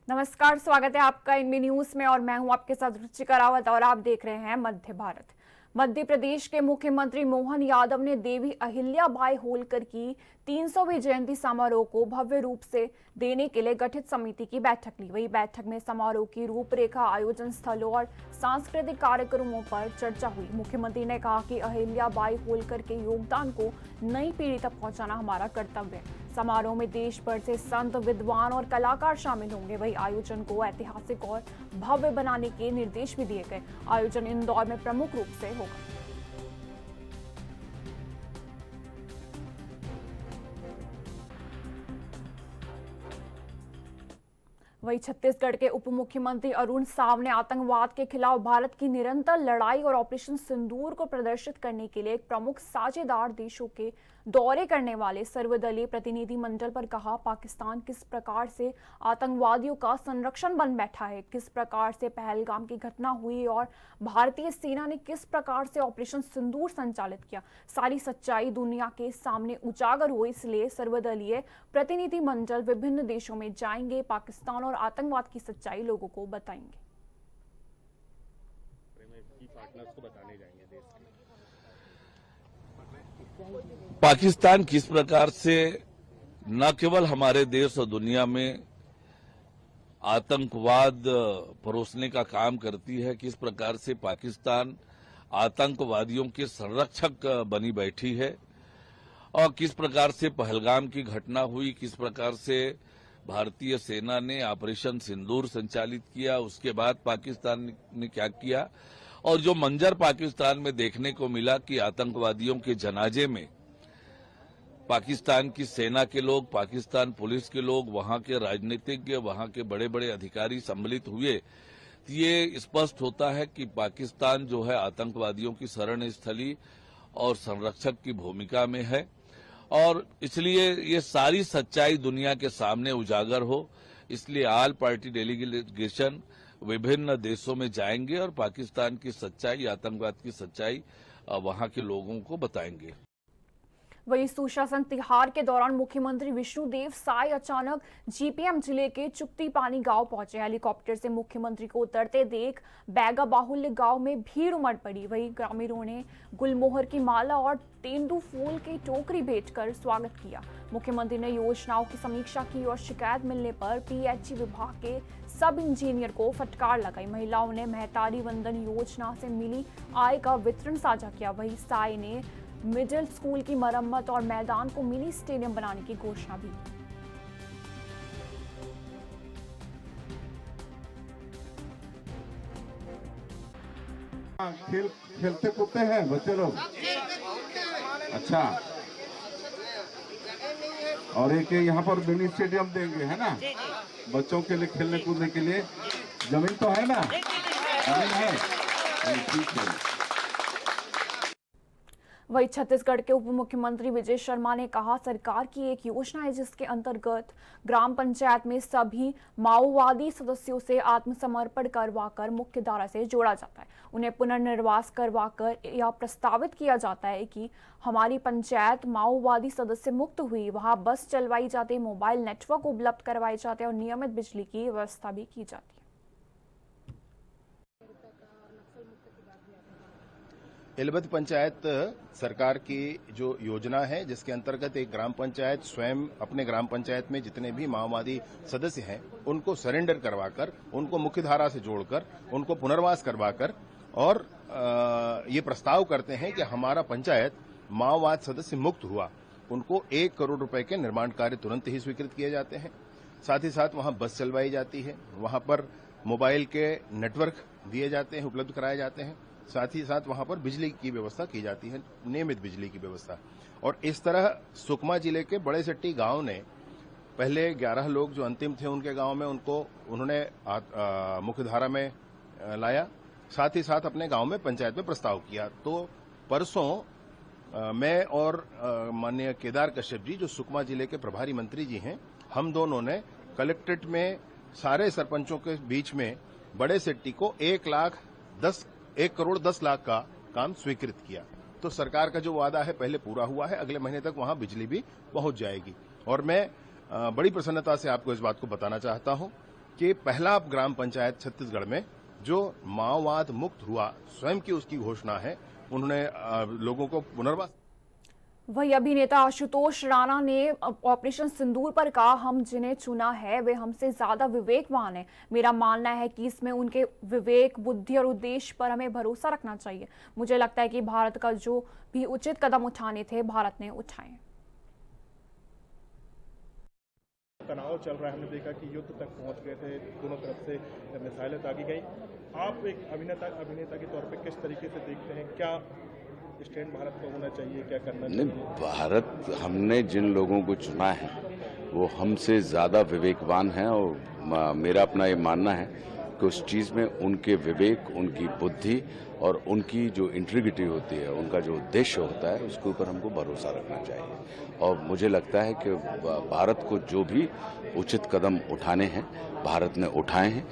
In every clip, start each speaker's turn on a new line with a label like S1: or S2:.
S1: नमस्कार, स्वागत है आपका इनबी न्यूज में और मैं हूं आपके साथ रुचिका रावत और आप देख रहे हैं मध्य भारत। मध्य प्रदेश के मुख्यमंत्री मोहन यादव ने देवी अहिल्याबाई होलकर की 300वीं जयंती समारोह को भव्य रूप से देने के लिए गठित समिति की बैठक ली। वही बैठक में समारोह की रूपरेखा, आयोजन स्थलों और सांस्कृतिक कार्यक्रमों पर चर्चा हुई। मुख्यमंत्री ने कहा कि अहिल्याबाई होलकर के योगदान को नई पीढ़ी तक पहुंचाना हमारा कर्तव्य है। समारोह में देश भर से संत, विद्वान और कलाकार शामिल होंगे। वही आयोजन को ऐतिहासिक और भव्य बनाने के निर्देश भी दिए गए। आयोजन इंदौर में प्रमुख रूप से होगा। वही छत्तीसगढ़ के उप मुख्यमंत्री अरुण साव ने आतंकवाद के खिलाफ भारत की निरंतर लड़ाई और ऑपरेशन सिंदूर को प्रदर्शित करने के लिए एक प्रमुख साझेदार देशों के दौरे करने वाले सर्वदलीय प्रतिनिधि मंडल पर कहा, पाकिस्तान किस प्रकार से आतंकवादियों का संरक्षण बन बैठा है, किस प्रकार से पहलगाम की घटना हुई और भारतीय सेना ने किस प्रकार से ऑपरेशन सिंदूर संचालित किया, सारी सच्चाई दुनिया के सामने उजागर हो। इसलिए सर्वदलीय प्रतिनिधि मंडल विभिन्न देशों में जाएंगे, पाकिस्तान और आतंकवाद की सच्चाई लोगों को बताएंगे।
S2: पाकिस्तान किस प्रकार से न केवल हमारे देश और दुनिया में आतंकवाद परोसने का काम करती है, किस प्रकार से पाकिस्तान आतंकवादियों के संरक्षक बनी बैठी है और किस प्रकार से पहलगाम की घटना हुई, किस प्रकार से भारतीय सेना ने ऑपरेशन सिंदूर संचालित किया, उसके बाद पाकिस्तान ने क्या किया और जो मंजर पाकिस्तान में देखने को मिला कि आतंकवादियों के जनाजे में पाकिस्तान की सेना के लोग, पाकिस्तान पुलिस के लोग, वहां के राजनीतिज्ञ, वहां के बड़े बड़े अधिकारी सम्मिलित हुए, तो ये स्पष्ट होता है कि पाकिस्तान जो है आतंकवादियों की शरण स्थली और संरक्षक की भूमिका में है और इसलिए ये सारी सच्चाई दुनिया के सामने उजागर हो, इसलिए ऑल पार्टी डेलीगेशन विभिन्न देशों में जाएंगे और पाकिस्तान की सच्चाई, आतंकवाद की सच्चाई वहां के लोगों को बताएंगे।
S1: वही सुशासन तिहार के दौरान मुख्यमंत्री विष्णुदेव साय अचानक जीपीएम जिले के चुक्ती पानी गांव पहुंचे। हेलीकॉप्टर से मुख्यमंत्री को उतरते देख बैगा बाहुल्य गांव में भीड़ उमड़ पड़ी। वही ग्रामीणों ने गुलमोहर की माला और तेंदू फूल की टोकरी भेजकर स्वागत किया। मुख्यमंत्री ने योजनाओं की समीक्षा की और शिकायत मिलने पर पीएचई विभाग के सब इंजीनियर को फटकार लगाई। महिलाओं ने महतारी वंदन योजना से मिली आय का वितरण साझा किया। वही साय ने मिडिल स्कूल की मरम्मत और मैदान को मिनी स्टेडियम बनाने की घोषणा भी की।
S3: खेलते कूदते हैं बच्चे लोग, अच्छा। और एक यहाँ पर मिनी स्टेडियम देंगे, है ना, बच्चों के लिए खेलने कूदने के लिए। जमीन तो है ना, जमीन है, ठीक है।
S1: वही छत्तीसगढ़ के उप मुख्यमंत्री विजय शर्मा ने कहा, सरकार की एक योजना है जिसके अंतर्गत ग्राम पंचायत में सभी माओवादी सदस्यों से आत्मसमर्पण करवाकर मुख्य धारा से जोड़ा जाता है। उन्हें पुनर्निर्वास करवाकर यह प्रस्तावित किया जाता है कि हमारी पंचायत माओवादी सदस्य मुक्त हुई, वहां बस चलवाई जाती है, मोबाइल नेटवर्क उपलब्ध करवाए जाते हैं और नियमित बिजली की व्यवस्था भी की जाती है।
S4: एलबद पंचायत सरकार की जो योजना है, जिसके अंतर्गत एक ग्राम पंचायत स्वयं अपने ग्राम पंचायत में जितने भी माओवादी सदस्य हैं उनको सरेंडर करवाकर, उनको मुख्यधारा से जोड़कर, उनको पुनर्वास करवाकर और ये प्रस्ताव करते हैं कि हमारा पंचायत माओवाद सदस्य मुक्त हुआ, उनको 1 करोड़ रुपए के निर्माण कार्य तुरंत ही स्वीकृत किए जाते हैं। साथ ही साथ वहां बस चलवाई जाती है, वहां पर मोबाइल के नेटवर्क दिए जाते हैं, उपलब्ध कराए जाते हैं। साथ ही साथ वहां पर बिजली की व्यवस्था की जाती है, नियमित बिजली की व्यवस्था। और इस तरह सुकमा जिले के बड़े सट्टी गांव ने पहले 11 लोग जो अंतिम थे उनके गांव में उन्होंने मुख्यधारा में लाया। साथ ही साथ अपने गांव में पंचायत में प्रस्ताव किया। तो परसों मैं और माननीय केदार कश्यप जी जो सुकमा जिले के प्रभारी मंत्री जी हैं, हम दोनों ने कलेक्ट्रेट में सारे सरपंचों के बीच में बड़े सेट्टी को 1 करोड़ 10 लाख का काम स्वीकृत किया। तो सरकार का जो वादा है पहले पूरा हुआ है, अगले महीने तक वहां बिजली भी पहुंच जाएगी। और मैं बड़ी प्रसन्नता से आपको इस बात को बताना चाहता हूं कि पहला ग्राम पंचायत छत्तीसगढ़ में जो माओवाद मुक्त हुआ, स्वयं की उसकी घोषणा है। उन्होंने लोगों को पुनर्वास।
S1: वही अभिनेता आशुतोष राणा ने ऑपरेशन सिंदूर पर कहा, हम जिन्हें चुना है वे हमसे ज्यादा विवेकवान हैं। मेरा मानना है कि इसमें उनके विवेक, बुद्धि और उद्देश्य पर हमें भरोसा रखना चाहिए। मुझे लगता है कि भारत का जो भी उचित कदम उठाने थे भारत ने उठाए।
S5: तनाव चल रहा है, हमने देखा कि युद्ध तक पहुंच गए थे, दोनों तरफ से मिसाइलें दागी गई। आप एक अभिनेता के तौर पे किस तरीके से देखते हैं, क्या स्टैंड भारत का होना चाहिए, क्या करना चाहिए?
S6: भारत, हमने जिन लोगों को चुना है वो हमसे ज़्यादा विवेकवान हैं और मेरा अपना ये मानना है कि उस चीज़ में उनके विवेक, उनकी बुद्धि और उनकी जो इंटीग्रिटी होती है, उनका जो उद्देश्य होता है, उसके ऊपर हमको भरोसा रखना चाहिए। और मुझे लगता है कि भारत को जो भी उचित कदम उठाने हैं भारत ने उठाए हैं।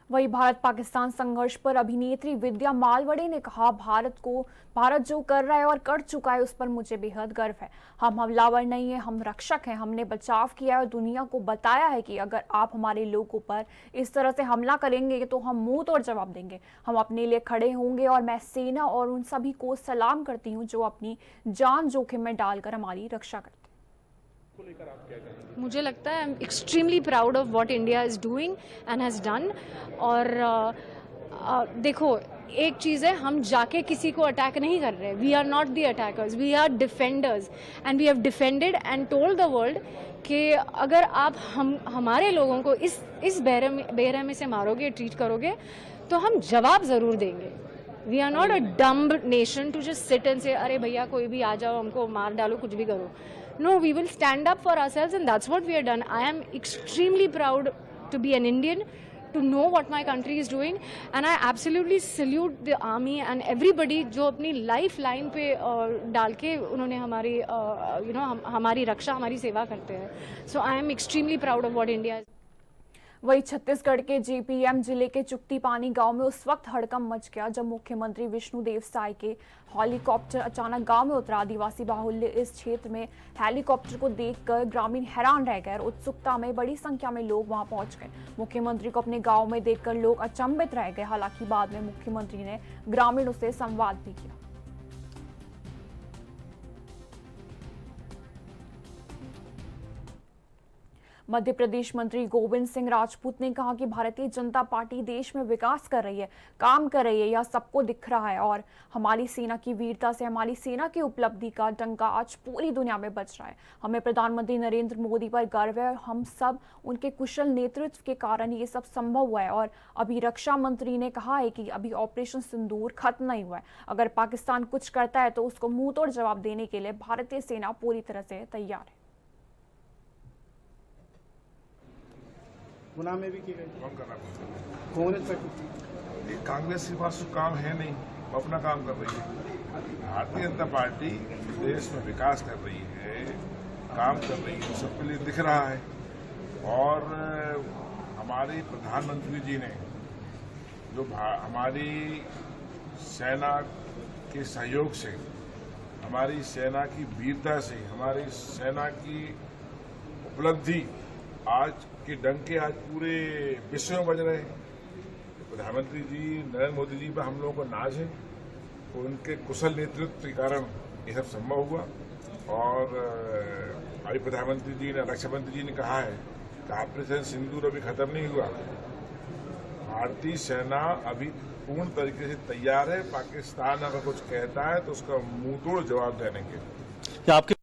S1: वही भारत पाकिस्तान संघर्ष पर अभिनेत्री विद्या मालवड़े ने कहा, भारत जो कर रहा है और कर चुका है उस पर मुझे बेहद गर्व है। हम हमलावर नहीं है, हम रक्षक हैं। हमने बचाव किया है और दुनिया को बताया है कि अगर आप हमारे लोगों पर इस तरह से हमला करेंगे तो हम मुंह तोड़ जवाब देंगे। हम अपने लिए खड़े होंगे और मैं सेना और उन सभी को सलाम करती हूँ जो अपनी जान जोखिम में डालकर हमारी रक्षा करते हैं।
S7: मुझे लगता है I am extremely proud of what India is doing and has done. और देखो, एक चीज़ है, हम जाके किसी को अटैक नहीं कर रहे। We are not the attackers, we are defenders and we have defended and told the world कि अगर आप हमारे लोगों को इस बेरहमी से मारोगे, ट्रीट करोगे तो हम जवाब ज़रूर देंगे। We are not a dumb nation to just sit and say अरे भैया कोई भी आ जाओ, हमको मार डालो, कुछ भी करो। No, we will stand up for ourselves and that's what we have done. I am extremely proud to be an Indian, to know what my country is doing and I absolutely salute the army and everybody जो अपनी life line पे डाल के उन्होंने हमारी हमारी रक्षा, हमारी सेवा करते हैं। So I am extremely proud of what India is.
S1: वही छत्तीसगढ़ के जेपीएम जिले के चुक्तीपानी गांव में उस वक्त हड़कंप मच गया जब मुख्यमंत्री विष्णुदेव साय के हेलीकॉप्टर अचानक गांव में उतरा। आदिवासी बाहुल्य इस क्षेत्र में हेलीकॉप्टर को देखकर ग्रामीण हैरान रह गए और उत्सुकता में बड़ी संख्या में लोग वहां पहुंच गए। मुख्यमंत्री को अपने गांव में देखकर लोग अचंभित रह गए। हालांकि बाद में मुख्यमंत्री ने ग्रामीणों से संवाद भी किया। मध्य प्रदेश मंत्री गोविंद सिंह राजपूत ने कहा कि भारतीय जनता पार्टी देश में विकास कर रही है, काम कर रही है, यह सबको दिख रहा है और हमारी सेना की वीरता से हमारी सेना की उपलब्धि का डंका आज पूरी दुनिया में बज रहा है। हमें प्रधानमंत्री नरेंद्र मोदी पर गर्व है और हम सब उनके कुशल नेतृत्व के कारण ये सब संभव हुआ है। और अभी रक्षा मंत्री ने कहा है कि अभी ऑपरेशन सिंदूर खत्म नहीं हुआ है। अगर पाकिस्तान कुछ करता है तो उसको मुंह तोड़ जवाब देने के लिए भारतीय सेना पूरी तरह से तैयार है।
S5: गुना में भी की गई
S8: कौन कर रहा है?
S5: कौन
S8: ये कांग्रेस के पास तो काम है नहीं, वो अपना काम कर रही है। भारतीय जनता पार्टी देश में विकास कर रही है, काम कर रही है, सबके लिए दिख रहा है। और हमारे प्रधानमंत्री जी ने जो हमारी सेना के सहयोग से, हमारी सेना की वीरता से, हमारी सेना की उपलब्धि आज के डंके आज पूरे विश्व में बज रहे हैं। प्रधानमंत्री जी नरेंद्र मोदी जी पर हम लोगों को नाज है, तो उनके कुशल नेतृत्व के कारण ये सब संभव हुआ। और अभी प्रधानमंत्री जी ने, रक्षा मंत्री जी ने कहा है कि ऑपरेशन सिंदूर अभी खत्म नहीं हुआ। भारतीय सेना अभी पूर्ण तरीके से तैयार है। पाकिस्तान अगर कुछ कहता है तो उसका मुंह तोड़ जवाब देंगे।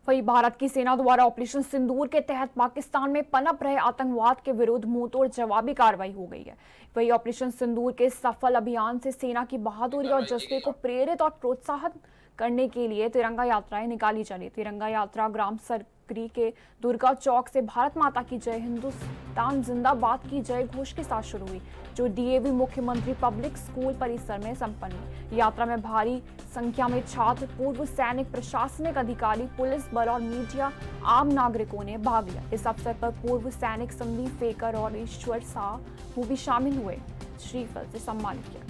S1: वही भारत की सेना द्वारा ऑपरेशन सिंदूर के तहत पाकिस्तान में पनप रहे आतंकवाद के विरुद्ध मुंहतोड़ जवाबी कार्रवाई हो गई है। वही ऑपरेशन सिंदूर के सफल अभियान से सेना की बहादुरी और जज्बे को प्रेरित और प्रोत्साहित करने के लिए तिरंगा यात्राएं निकाली जा रही। तिरंगा यात्रा ग्राम सरकरी के दुर्गा चौक से भारत माता की जय, हिंदुस्तान जिंदाबाद की जय घोष के साथ शुरू हुई, जो डीएवी मुख्यमंत्री पब्लिक स्कूल परिसर में संपन्न हुई। यात्रा में भारी संख्या में छात्र, पूर्व सैनिक, प्रशासनिक अधिकारी, पुलिस बल और मीडिया आम नागरिकों ने भाग लिया। इस अवसर पर पूर्व सैनिक संदीप फेकर और ईश्वर साहू भी शामिल हुए। श्रीफल से सम्मानित किया।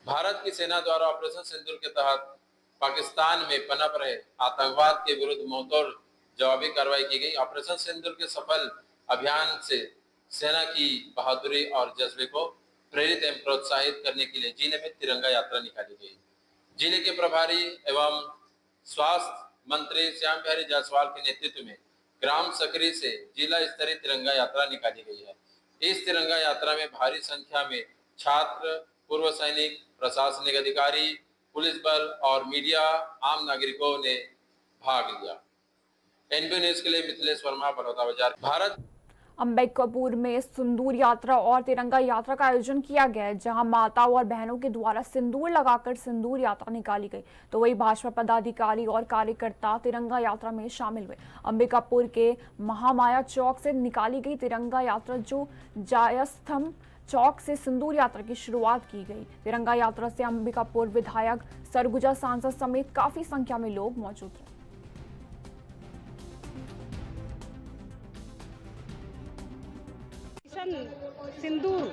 S9: भारत की सेना द्वारा ऑपरेशन सिंदूर के तहत पाकिस्तान में पनप रहे आतंकवाद के विरुद्ध मुंहतोड़ जवाबी कार्रवाई की गई। ऑपरेशन सिंदूर के सफल अभियान से सेना की बहादुरी और जज्बे को प्रेरित एवं प्रोत्साहित करने के लिए जिले में तिरंगा यात्रा निकाली गई। जिले के प्रभारी एवं स्वास्थ्य मंत्री श्याम बिहारी जायसवाल के नेतृत्व में ग्राम सकरी से जिला स्तरीय तिरंगा यात्रा निकाली गई है। इस तिरंगा यात्रा में भारी संख्या में छात्र, पूर्व सैनिक, प्रशासनिक अधिकारी, पुलिस बल और मीडिया, आम नागरिकों ने भाग लिया। एनबी न्यूज के लिए मिथिलेश वर्मा, बड़ौदा बाजार, भारत।
S1: अंबिकापुर में सिंदूर यात्रा और तिरंगा यात्रा का आयोजन किया गया है, जहां माताओं और बहनों के द्वारा सिंदूर लगाकर सिंदूर यात्रा निकाली गई। तो वही भाजपा पदाधिकारी और कार्यकर्ता तिरंगा यात्रा में शामिल हुए। अंबिकापुर के महामाया चौक से निकाली गई तिरंगा यात्रा जो जायस्तंभ चौक से सिंदूर यात्रा की शुरुआत की गई। तिरंगा यात्रा से अंबिकापुर विधायक, सरगुजा सांसद समेत काफी संख्या में लोग मौजूद रहे।
S10: सिंदूर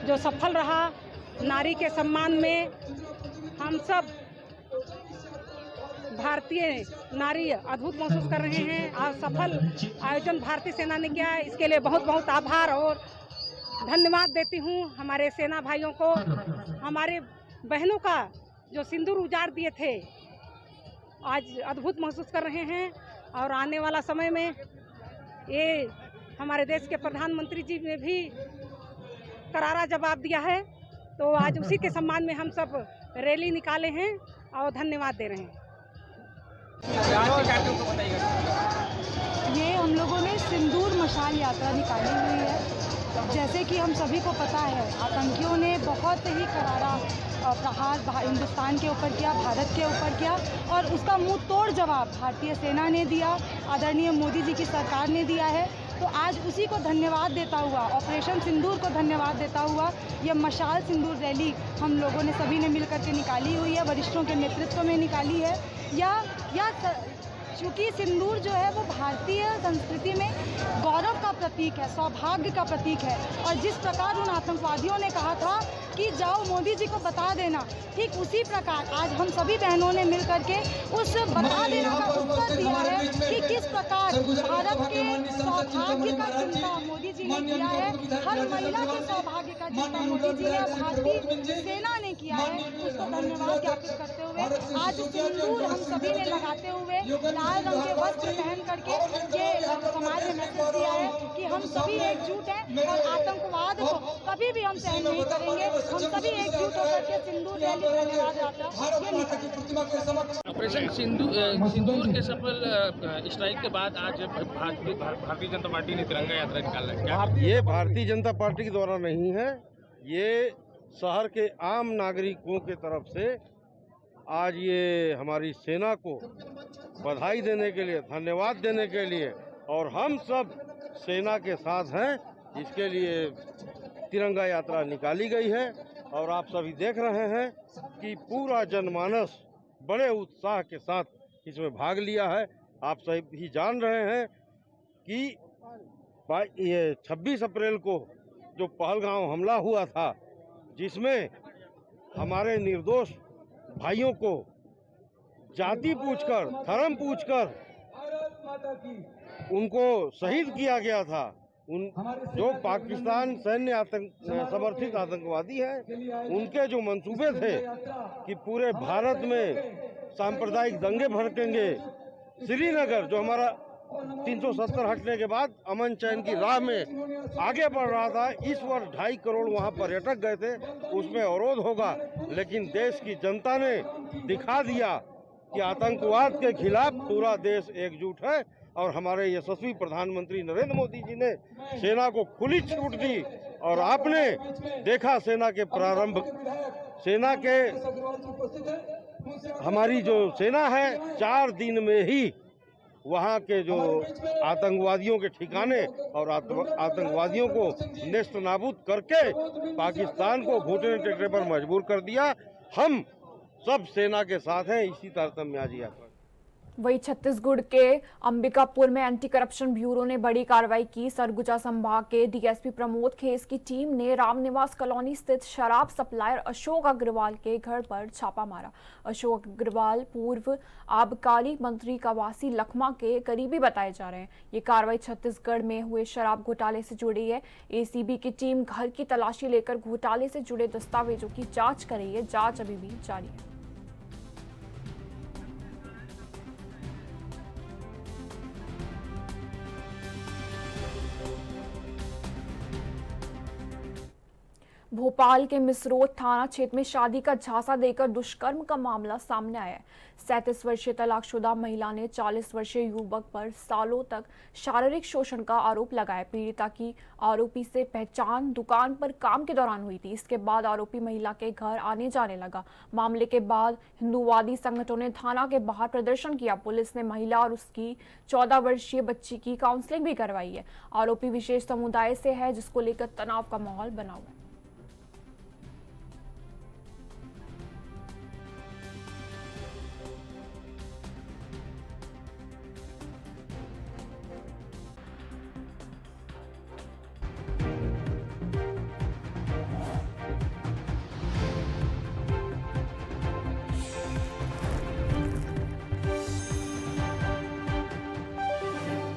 S10: जो सफल रहा, नारी के सम्मान में हम सब भारतीय नारी अद्भुत महसूस कर रहे हैं। और सफल आयोजन भारतीय सेना ने किया है, इसके लिए बहुत बहुत आभार और धन्यवाद देती हूँ हमारे सेना भाइयों को। हमारे बहनों का जो सिंदूर उजाड़ दिए थे, आज अद्भुत महसूस कर रहे हैं। और आने वाला समय में ये हमारे देश के प्रधानमंत्री जी ने भी करारा जवाब दिया है, तो आज उसी के सम्मान में हम सब रैली निकाले हैं और धन्यवाद दे रहे हैं।
S11: ये हम लोगों ने सिंदूर मशाल यात्रा निकाली हुई है। जैसे कि हम सभी को पता है, आतंकियों ने बहुत ही करारा प्रहार हिंदुस्तान के ऊपर किया, भारत के ऊपर किया, और उसका मुंह तोड़ जवाब भारतीय सेना ने दिया, आदरणीय मोदी जी की सरकार ने दिया है। तो आज उसी को धन्यवाद देता हुआ, ऑपरेशन सिंदूर को धन्यवाद देता हुआ, यह मशाल सिंदूर रैली हम लोगों ने सभी ने मिलकर के निकाली हुई है, वरिष्ठों के नेतृत्व में निकाली है। चूँकि सिंदूर जो है वो भारतीय संस्कृति में गौरव का प्रतीक है, सौभाग्य का प्रतीक है। और जिस प्रकार उन आतंकवादियों ने कहा था कि जाओ मोदी जी को बता देना, ठीक उसी प्रकार आज हम सभी बहनों ने मिल करके उस बता देना का उत्तर दिया है कि किस प्रकार भारत के सौभाग्य का चिंता मोदी जी ने किया है, हर महिला के सौभाग्य का चिंता मोदी जी ने भारतीय सेना ने किया है। उसको धन्यवाद ज्ञापित करते हुए आज सिंदूर हम सभी ने लगाते हुए लाल रंग के वस्त्र पहन करके ये समाज में मैसेज दिया है कि हम सभी एकजुट हैं और आतंकवाद को कभी भी हम सहन नहीं करेंगे। हम सभी एकजुट होकर के सिंदूर रैली धन्यवाद यात्रा
S12: ऑपरेशन सिंदूर के सफल स्ट्राइक के बाद आज भारतीय जनता पार्टी ने तिरंगा यात्रा निकाला है। क्या
S13: ये भारतीय जनता पार्टी के द्वारा नहीं है, ये शहर के आम नागरिकों के तरफ से आज ये हमारी सेना को बधाई देने के लिए, धन्यवाद देने के लिए, और हम सब सेना के साथ हैं, इसके लिए तिरंगा यात्रा निकाली गई है। और आप सभी देख रहे हैं कि पूरा जनमानस बड़े उत्साह के साथ इसमें भाग लिया है। आप सभी जान रहे हैं कि ये 26 अप्रैल को जो पहलगांव हमला हुआ था, जिसमें हमारे निर्दोष भाइयों को जाति पूछकर, धर्म पूछकर उनको शहीद किया गया था, उन जो पाकिस्तान सैन्य समर्थित आतंकवादी हैं, उनके जो मंसूबे थे कि पूरे भारत में सांप्रदायिक दंगे भड़केंगे, श्रीनगर जो हमारा 370 हटने के बाद अमन चैन की राह में आगे बढ़ रहा था, इस वर्ष 2.5 करोड़ वहां पर्यटक गए थे, उसमें अवरोध होगा। लेकिन देश की जनता ने दिखा दिया कि आतंकवाद के खिलाफ पूरा देश एकजुट है। और हमारे यशस्वी प्रधानमंत्री नरेंद्र मोदी जी ने सेना को खुली छूट दी, और आपने देखा सेना के प्रारंभ, सेना के हमारी जो सेना है 4 दिन में ही वहाँ के जो आतंकवादियों के ठिकाने और आतंकवादियों को नेस्त नाबूद करके पाकिस्तान को घुटने टेकने पर मजबूर कर दिया। हम सब सेना के साथ हैं, इसी तारतम्य आज यहाँ पर।
S1: वही छत्तीसगढ़ के अंबिकापुर में एंटी करप्शन ब्यूरो ने बड़ी कार्रवाई की। सरगुजा संभाग के डीएसपी प्रमोद खेस की टीम ने रामनिवास कॉलोनी स्थित शराब सप्लायर अशोक अग्रवाल के घर पर छापा मारा। अशोक अग्रवाल पूर्व आबकारी मंत्री कवासी लखमा के करीबी बताए जा रहे हैं। ये कार्रवाई छत्तीसगढ़ में हुए शराब घोटाले से जुड़ी है। एसीबी की टीम घर की तलाशी लेकर घोटाले से जुड़े दस्तावेजों की जांच कर रही है। जांच अभी भी जारी है। भोपाल के मिसरोद थाना क्षेत्र में शादी का झांसा देकर दुष्कर्म का मामला सामने आया है। 37 वर्षीय तलाकशुदा महिला ने 40 वर्षीय युवक पर सालों तक शारीरिक शोषण का आरोप लगाया। पीड़िता की आरोपी से पहचान दुकान पर काम के दौरान हुई थी। इसके बाद आरोपी महिला के घर आने जाने लगा। मामले के बाद हिंदूवादी संगठनों ने थाना के बाहर प्रदर्शन किया। पुलिस ने महिला और उसकी 14 वर्षीय बच्ची की काउंसलिंग भी करवाई है। आरोपी विशेष समुदाय से है, जिसको लेकर तनाव का माहौल बना हुआ है।